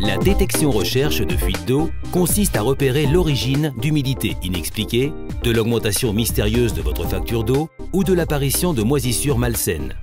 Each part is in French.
La détection-recherche de fuite d'eau consiste à repérer l'origine d'humidité inexpliquée, de l'augmentation mystérieuse de votre facture d'eau ou de l'apparition de moisissures malsaines.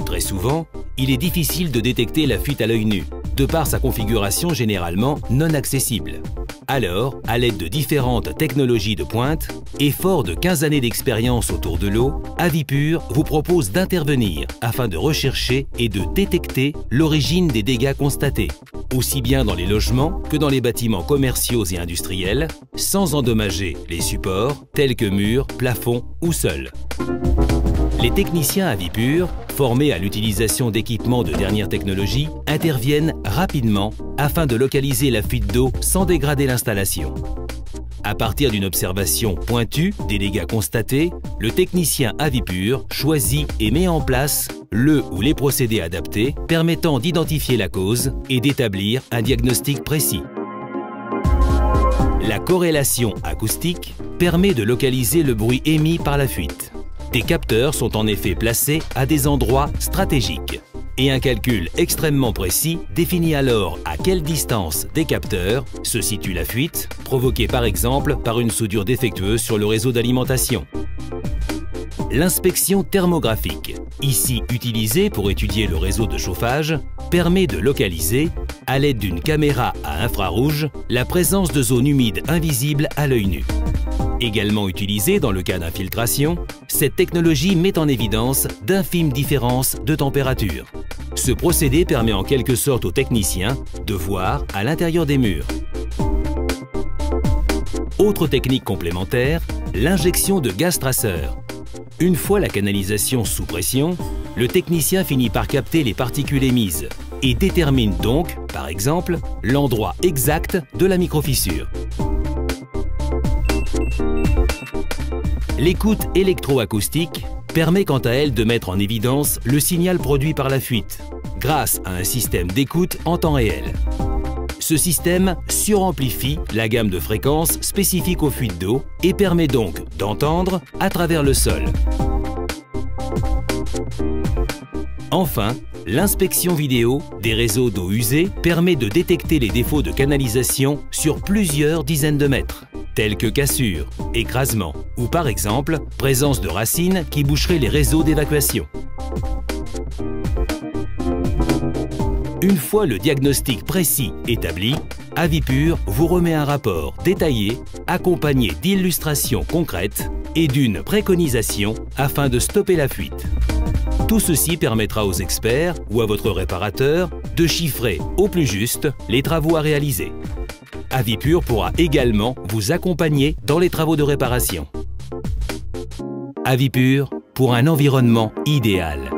Très souvent, il est difficile de détecter la fuite à l'œil nu, de par sa configuration généralement non accessible. Alors, à l'aide de différentes technologies de pointe et fort de 15 années d'expérience autour de l'eau, Avipur vous propose d'intervenir afin de rechercher et de détecter l'origine des dégâts constatés, aussi bien dans les logements que dans les bâtiments commerciaux et industriels, sans endommager les supports tels que murs, plafonds ou sols. Les techniciens Avipur, formés à l'utilisation d'équipements de dernière technologie, interviennent rapidement afin de localiser la fuite d'eau sans dégrader l'installation. À partir d'une observation pointue des dégâts constatés, le technicien Avipur choisit et met en place le ou les procédés adaptés permettant d'identifier la cause et d'établir un diagnostic précis. La corrélation acoustique permet de localiser le bruit émis par la fuite. Des capteurs sont en effet placés à des endroits stratégiques et un calcul extrêmement précis définit alors à quelle distance des capteurs se situe la fuite, provoquée par exemple par une soudure défectueuse sur le réseau d'alimentation. L'inspection thermographique, ici utilisée pour étudier le réseau de chauffage, permet de localiser, à l'aide d'une caméra à infrarouge, la présence de zones humides invisibles à l'œil nu. Également utilisée dans le cas d'infiltration, cette technologie met en évidence d'infimes différences de température. Ce procédé permet en quelque sorte aux techniciens de voir à l'intérieur des murs. Autre technique complémentaire, l'injection de gaz traceur. Une fois la canalisation sous pression, le technicien finit par capter les particules émises et détermine donc, par exemple, l'endroit exact de la microfissure. L'écoute électroacoustique permet quant à elle de mettre en évidence le signal produit par la fuite, grâce à un système d'écoute en temps réel. Ce système suramplifie la gamme de fréquences spécifiques aux fuites d'eau et permet donc d'entendre à travers le sol. Enfin, l'inspection vidéo des réseaux d'eau usée permet de détecter les défauts de canalisation sur plusieurs dizaines de mètres, tels que cassures, écrasements ou par exemple présence de racines qui boucheraient les réseaux d'évacuation. Une fois le diagnostic précis établi, Avipur vous remet un rapport détaillé, accompagné d'illustrations concrètes et d'une préconisation afin de stopper la fuite. Tout ceci permettra aux experts ou à votre réparateur de chiffrer au plus juste les travaux à réaliser. Avipur pourra également vous accompagner dans les travaux de réparation. Avipur pour un environnement idéal.